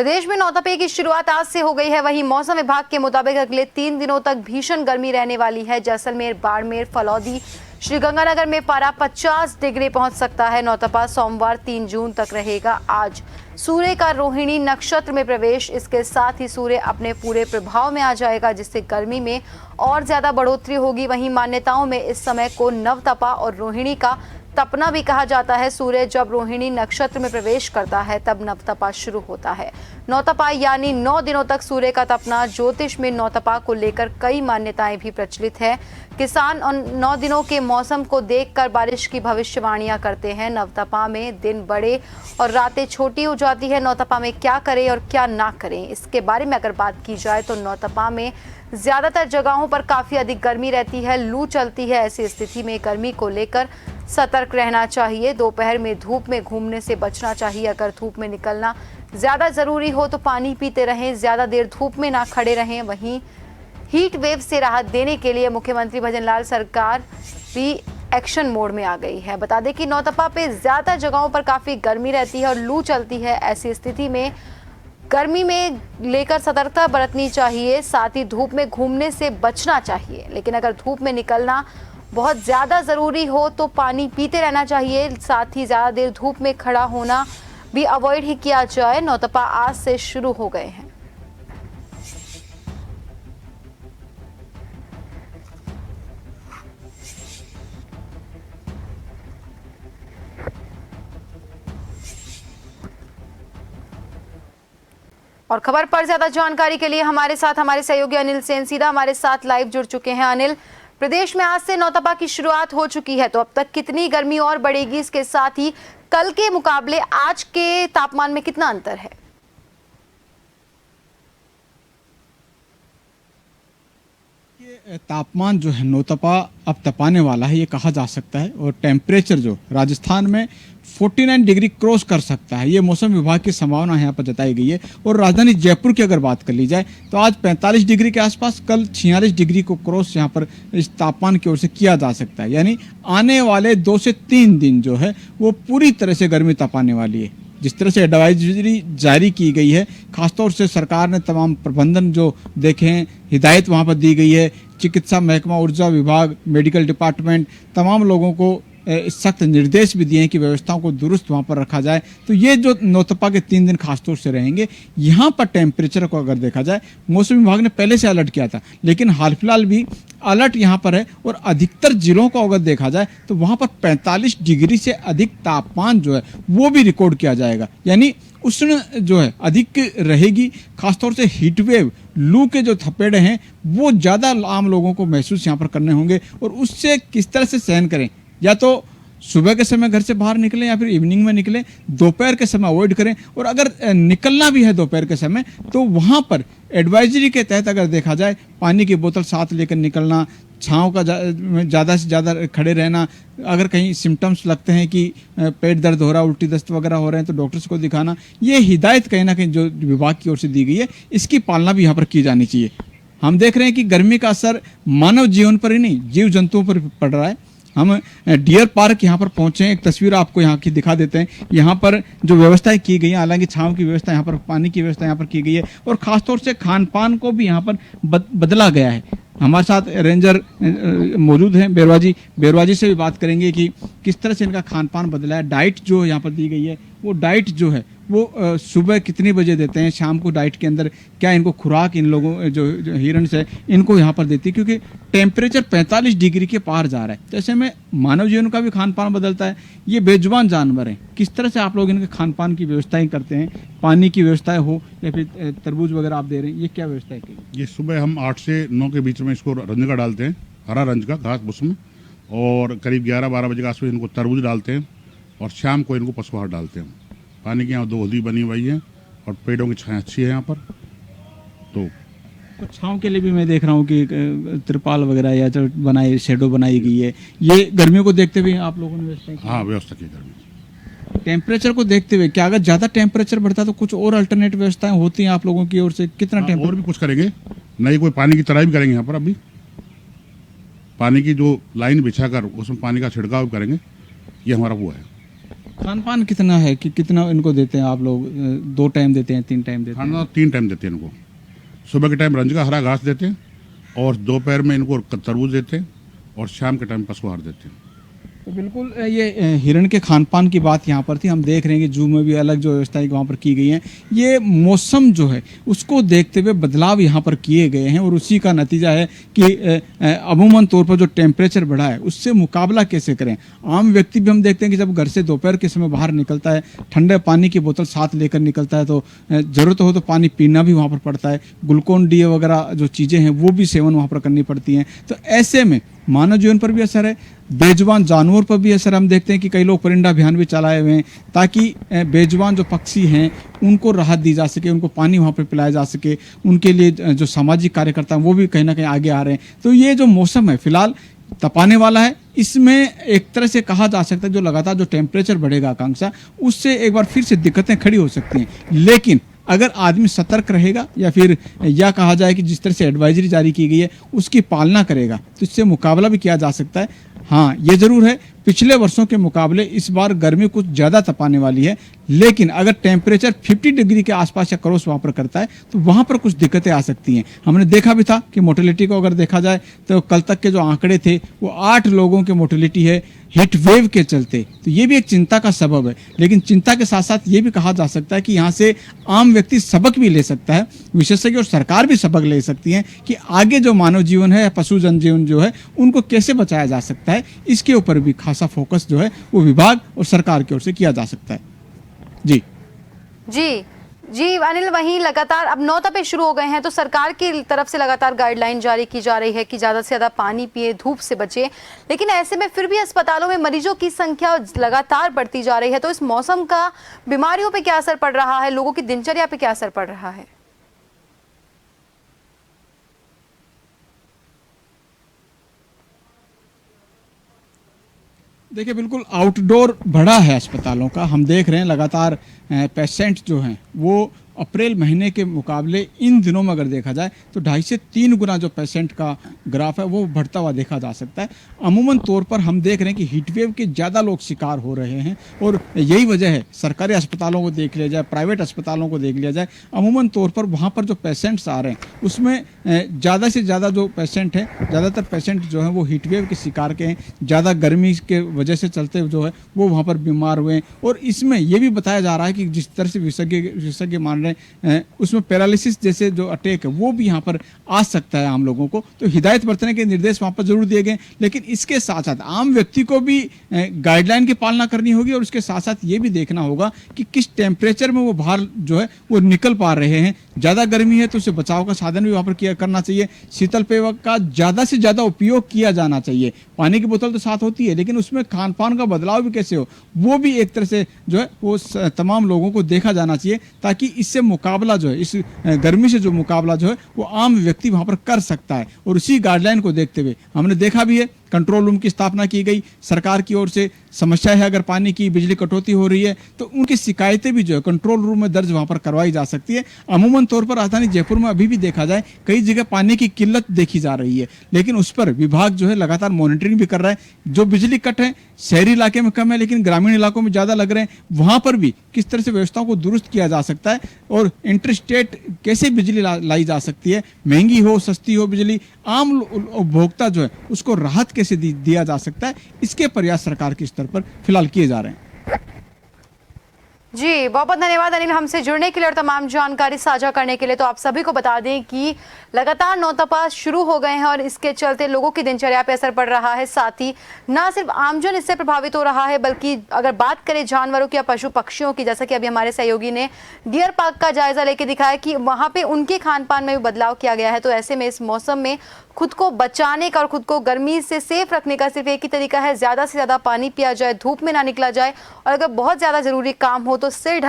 प्रदेश में नौतपे की शुरुआत आज से हो गई है। वहीं मौसम विभाग के मुताबिक अगले 3 दिनों तक भीषण गर्मी रहने वाली है। जैसलमेर, बाड़मेर, फलौदी, श्रीगंगानगर में पारा 50 डिग्री पहुंच सकता है। नौतपा सोमवार 3 जून तक रहेगा। आज सूर्य का रोहिणी नक्षत्र में प्रवेश, इसके साथ ही सूर्य अपने पूरे प्रभाव में आ जाएगा, जिससे गर्मी में और ज्यादा बढ़ोतरी होगी। वहीं मान्यताओं में इस समय को नवतपा और रोहिणी का तपना भी कहा जाता है। सूर्य जब रोहिणी नक्षत्र में प्रवेश करता है तब नवतपा शुरू होता है। नौतपा यानी 9 दिनों तक सूर्य का तपना। ज्योतिष में नौतपा को लेकर कई मान्यताएं भी प्रचलित है। किसान उन 9 दिनों के मौसम को देखकर बारिश की भविष्यवाणियां करते हैं। नवतपा में दिन बड़े और रातें छोटी हो जाती है। नौतपा में क्या करें और क्या ना करें, इसके बारे में अगर बात की जाए तो नौतपा में ज्यादातर जगहों पर काफी अधिक गर्मी रहती है, लू चलती है। ऐसी स्थिति में गर्मी को लेकर सतर्क रहना चाहिए। दोपहर में धूप में घूमने से बचना चाहिए। अगर धूप में निकलना ज्यादा जरूरी हो तो पानी पीते रहें, ज्यादा देर धूप में ना खड़े रहें। वहीं हीट वेव से राहत देने के लिए मुख्यमंत्री भजनलाल सरकार भी एक्शन मोड में आ गई है। बता दें कि नौतपा पे ज्यादा जगहों पर काफी गर्मी रहती है और लू चलती है। ऐसी स्थिति में गर्मी में लेकर सतर्कता बरतनी चाहिए, साथ ही धूप में घूमने से बचना चाहिए। लेकिन अगर धूप में निकलना बहुत ज्यादा जरूरी हो तो पानी पीते रहना चाहिए। साथ ही ज्यादा देर धूप में खड़ा होना भी अवॉइड ही किया जाए। नौतपा आज से शुरू हो गए हैं। और खबर पर ज्यादा जानकारी के लिए हमारे साथ हमारे सहयोगी अनिल सेन सीधा हमारे साथ लाइव जुड़ चुके हैं। अनिल, प्रदेश में आज से नौतपा की शुरुआत हो चुकी है, तो अब तक कितनी गर्मी और बढ़ेगी? इसके साथ ही कल के मुकाबले आज के तापमान में कितना अंतर है? तापमान जो है नौतपा अब तपाने वाला है, ये कहा जा सकता है। और टेम्परेचर जो राजस्थान में 49 डिग्री क्रॉस कर सकता है, ये मौसम विभाग की संभावना यहाँ पर जताई गई है। और राजधानी जयपुर की अगर बात कर ली जाए तो आज 45 डिग्री के आसपास, कल 46 डिग्री को क्रॉस यहाँ पर इस तापमान की ओर से किया जा सकता है। यानी आने वाले 2 से 3 दिन जो है वो पूरी तरह से गर्मी तपाने वाली है। जिस तरह से एडवाइजरी जारी की गई है, खासतौर से सरकार ने तमाम प्रबंधन जो देखे हैं, हिदायत वहाँ पर दी गई है। चिकित्सा महकमा, ऊर्जा विभाग, मेडिकल डिपार्टमेंट, तमाम लोगों को सख्त निर्देश भी दिए हैं कि व्यवस्थाओं को दुरुस्त वहाँ पर रखा जाए। तो ये जो नौतपा के 3 दिन खासतौर से रहेंगे, यहाँ पर टेम्परेचर को अगर देखा जाए, मौसम विभाग ने पहले से अलर्ट किया था, लेकिन हाल फिलहाल भी अलर्ट यहाँ पर है। और अधिकतर जिलों को अगर देखा जाए तो वहाँ पर 45 डिग्री से अधिक तापमान जो है वो भी रिकॉर्ड किया जाएगा। यानी उष्ण जो है अधिक रहेगी। खासतौर से हीट वेव, लू के जो थपेड़े हैं वो ज़्यादा आम लोगों को महसूस यहाँ पर करने होंगे। और उससे किस तरह से सहन करें, या तो सुबह के समय घर से बाहर निकलें या फिर इवनिंग में निकलें, दोपहर के समय अवॉइड करें। और अगर निकलना भी है दोपहर के समय तो वहाँ पर एडवाइजरी के तहत अगर देखा जाए, पानी की बोतल साथ लेकर निकलना, छाँव का ज़्यादा से ज़्यादा खड़े रहना। अगर कहीं सिम्टम्स लगते हैं कि पेट दर्द हो रहा है, उल्टी दस्त वगैरह हो रहे हैं, तो डॉक्टर्स को दिखाना। ये हिदायत कहीं ना कहीं जो विभाग की ओर से दी गई है, इसकी पालना भी यहाँ पर की जानी चाहिए। हम देख रहे हैं कि गर्मी का असर मानव जीवन पर ही नहीं, जीव जंतुओं पर पड़ रहा है। हम डियर पार्क यहाँ पर पहुंचे हैं, एक तस्वीर आपको यहाँ की दिखा देते हैं। यहाँ पर जो व्यवस्थाएं की गई हैं, हालांकि छांव की व्यवस्था यहाँ पर, पानी की व्यवस्था यहाँ पर की गई है। और खासतौर से खान पान को भी यहाँ पर बदला गया है। हमारे साथ रेंजर मौजूद हैं बेरवाजी से भी बात करेंगे कि किस तरह से इनका खान पान बदला है। डाइट जो यहाँ पर दी गई है, वो डाइट जो है वो सुबह कितनी बजे देते हैं, शाम को डाइट के अंदर क्या इनको खुराक इन लोगों जो हिरण्स है इनको यहाँ पर देती है, क्योंकि टेम्परेचर 45 डिग्री के पार जा रहा है। तो ऐसे में मानव जीवन का भी खान पान बदलता है। ये बेजुबान जानवर हैं, किस तरह से आप लोग इनके खान पान की व्यवस्थाएं करते हैं? पानी की व्यवस्थाएं हो या फिर तरबूज वगैरह आप दे रहे हैं, ये क्या व्यवस्था है? ये सुबह हम 8 से 9 के बीच में इसको रंज का डालते हैं, हरा रंज का घास भूस में। और करीब 11-12 बजे के आसपास इनको तरबूज डालते हैं। और शाम को इनको पशुआहार डालते हैं। पानी की यहाँ 2 हल्दी बनी हुई है और पेड़ों की छाया अच्छी है यहाँ पर। तो छाँव के लिए भी मैं देख रहा हूँ कि तिरपाल वगैरह या जो बनाई, शेडो बनाई गई है। ये गर्मियों को देखते हुए आप लोगों ने व्यवस्था की? हाँ, व्यवस्था की गर्मी। टेम्परेचर को देखते हुए क्या अगर ज़्यादा टेम्परेचर बढ़ता तो कुछ और अल्टरनेट व्यवस्थाएं होती हैं आप लोगों की ओर से? कितना टेम्परेचर और भी कुछ करेंगे, नहीं कोई पानी की तराई भी करेंगे यहाँ पर। अभी पानी की जो लाइन बिछाकर उसमें पानी का छिड़काव करेंगे, ये हमारा वो है। खान पान कितना है कि कितना इनको देते हैं आप लोग? 2 टाइम देते हैं, 3 टाइम देते हैं? खाना 3 टाइम देते हैं इनको। सुबह के टाइम रंज का हरा घास देते हैं और दोपहर में इनको तरबूज देते हैं और शाम के टाइम पशु आहार देते हैं। तो बिल्कुल ये हिरण के खान पान की बात यहाँ पर थी। हम देख रहे हैं कि जू में भी अलग जो व्यवस्थाएं वहाँ पर की गई हैं। ये मौसम जो है उसको देखते हुए बदलाव यहाँ पर किए गए हैं और उसी का नतीजा है कि अमूमन तौर पर जो टेम्परेचर बढ़ा है उससे मुकाबला कैसे करें। आम व्यक्ति भी हम देखते हैं कि जब घर से दोपहर के समय बाहर निकलता है, ठंडे पानी की बोतल साथ लेकर निकलता है, तो ज़रूरत हो तो पानी पीना भी वहाँ पर पड़ता है। ग्लूकोन डी वगैरह जो चीज़ें हैं वो भी सेवन वहाँ पर करनी पड़ती हैं। तो ऐसे में मानव जीवन पर भी असर है, बेजुबान जानवर पर भी असर। हम देखते हैं कि कई लोग परिंदा अभियान भी चलाए हुए हैं ताकि बेजुबान जो पक्षी हैं उनको राहत दी जा सके, उनको पानी वहाँ पर पिलाया जा सके। उनके लिए जो सामाजिक कार्यकर्ता हैं वो भी कहीं ना कहीं आगे आ रहे हैं। तो ये जो मौसम है फिलहाल तपाने वाला है, इसमें एक तरह से कहा जा सकता है जो लगातार जो टेम्परेचर बढ़ेगा आकांक्षा, उससे एक बार फिर से दिक्कतें खड़ी हो सकती हैं। लेकिन अगर आदमी सतर्क रहेगा या फिर यह कहा जाए कि जिस तरह से एडवाइजरी जारी की गई है उसकी पालना करेगा तो इससे मुकाबला भी किया जा सकता है। हाँ, ये जरूर है पिछले वर्षों के मुकाबले इस बार गर्मी कुछ ज़्यादा तपाने वाली है, लेकिन अगर टेम्परेचर 50 डिग्री के आसपास या क्रॉस वहाँ पर करता है तो वहाँ पर कुछ दिक्कतें आ सकती हैं। हमने देखा भी था कि मोर्टेलिटी को अगर देखा जाए तो कल तक के जो आंकड़े थे वो 8 लोगों की मोर्टेलिटी है हीट वेव के चलते। तो ये भी एक चिंता का सबब है, लेकिन चिंता के साथ साथ ये भी कहा जा सकता है कि यहाँ से आम व्यक्ति सबक भी ले सकता है, विशेषज्ञ और सरकार भी सबक ले सकती हैं कि आगे जो मानव जीवन है या पशु जनजीवन जो है उनको कैसे बचाया जा सकता है। इसके ऊपर भी खासा फोकस जो है वो विभाग और सरकार की ओर से किया जा सकता है। जी जी जी अनिल, वहीं लगातार अब 9 तपे शुरू हो गए हैं तो सरकार की तरफ से लगातार गाइडलाइन जारी की जा रही है कि ज़्यादा से ज़्यादा पानी पिए, धूप से बचे। लेकिन ऐसे में फिर भी अस्पतालों में मरीजों की संख्या लगातार बढ़ती जा रही है। तो इस मौसम का बीमारियों पे क्या असर पड़ रहा है, लोगों की दिनचर्या पे क्या असर पड़ रहा है? देखिए, बिल्कुल आउटडोर बढ़ा है अस्पतालों का। हम देख रहे हैं लगातार पेशेंट जो हैं वो अप्रैल महीने के मुकाबले इन दिनों में अगर देखा जाए तो 2.5 से 3 गुना जो पेशेंट का ग्राफ है वो बढ़ता हुआ देखा जा सकता है। अमूमन तौर पर हम देख रहे हैं कि हीटवेव के ज़्यादा लोग शिकार हो रहे हैं और यही वजह है। सरकारी अस्पतालों को देख लिया जाए, प्राइवेट अस्पतालों को देख लिया जाए, अमूमन तौर पर वहाँ पर जो पेशेंट्स आ रहे हैं उसमें ज़्यादा से ज़्यादा जो पेशेंट हैं, ज़्यादातर पेशेंट जो हैं वो हीटवेव के शिकार के हैं। ज़्यादा गर्मी के वजह से चलते जो है वो वहाँ पर बीमार हुए हैं। और इसमें ये भी बताया जा रहा है कि जिस तरह से विशेषज्ञ मान रहे हैं उसमें पैरालिसिस जैसे जो अटैक है वो भी यहाँ पर आ सकता है आम लोगों को। तो हिदायत बरतने के निर्देश वहाँ पर जरूर दिए गए, लेकिन इसके साथ साथ आम व्यक्ति को भी गाइडलाइन की पालना करनी होगी और उसके साथ साथ ये भी देखना होगा कि किस टेम्परेचर में वो बाहर जो है वो निकल पा रहे हैं। ज़्यादा गर्मी है तो उससे बचाव का साधन भी वहाँ पर करना चाहिए। शीतल पेय का ज़्यादा से ज़्यादा उपयोग किया जाना चाहिए। पानी की बोतल तो साथ होती है, लेकिन उसमें खान पान का बदलाव भी कैसे हो वो भी एक तरह से जो है वो तमाम लोगों को देखा जाना चाहिए, ताकि इससे मुकाबला जो है, इस गर्मी से जो मुकाबला जो है वो आम व्यक्ति वहाँ पर कर सकता है। और उसी गाइडलाइन को देखते हुए हमने देखा भी है कंट्रोल रूम की स्थापना की गई सरकार की ओर से। समस्या है अगर पानी की, बिजली कटौती हो रही है तो उनकी शिकायतें भी जो है कंट्रोल रूम में दर्ज वहाँ पर करवाई जा सकती है। अमूमन तौर पर राजधानी जयपुर में अभी भी देखा जाए कई जगह पानी की किल्लत देखी जा रही है, लेकिन उस पर विभाग जो है लगातार मॉनिटरिंग भी कर रहा है। जो बिजली कट है शहरी इलाके में कम है लेकिन ग्रामीण इलाकों में ज़्यादा लग रहे हैं, वहाँ पर भी किस तरह से व्यवस्थाओं को दुरुस्त किया जा सकता है और इंटरस्टेट कैसे बिजली लाई जा सकती है, महंगी हो सस्ती हो बिजली, आम उपभोक्ता जो है उसको राहत कैसे दिया जा सकता है, इसके प्रयास सरकार के स्तर पर फिलहाल किए जा रहे हैं। जी बहुत बहुत धन्यवाद अनिल, हमसे जुड़ने के लिए और तमाम जानकारी साझा करने के लिए। तो आप सभी को बता दें कि लगातार नौतपा शुरू हो गए हैं और इसके चलते लोगों की दिनचर्या पर असर पड़ रहा है। साथ ही न सिर्फ आमजन इससे प्रभावित हो रहा है, बल्कि अगर बात करें जानवरों की या पशु पक्षियों की, जैसा कि अभी हमारे सहयोगी ने डियर पार्क का जायजा लेके दिखाया कि वहाँ पे उनके खान पान में भी बदलाव किया गया है। तो ऐसे में इस मौसम में खुद को बचाने का और खुद को गर्मी से सेफ रखने का सिर्फ एक ही तरीका है, ज़्यादा से ज़्यादा पानी पिया जाए, धूप में ना निकला जाए और अगर बहुत ज़्यादा ज़रूरी काम हो तो सिर ढक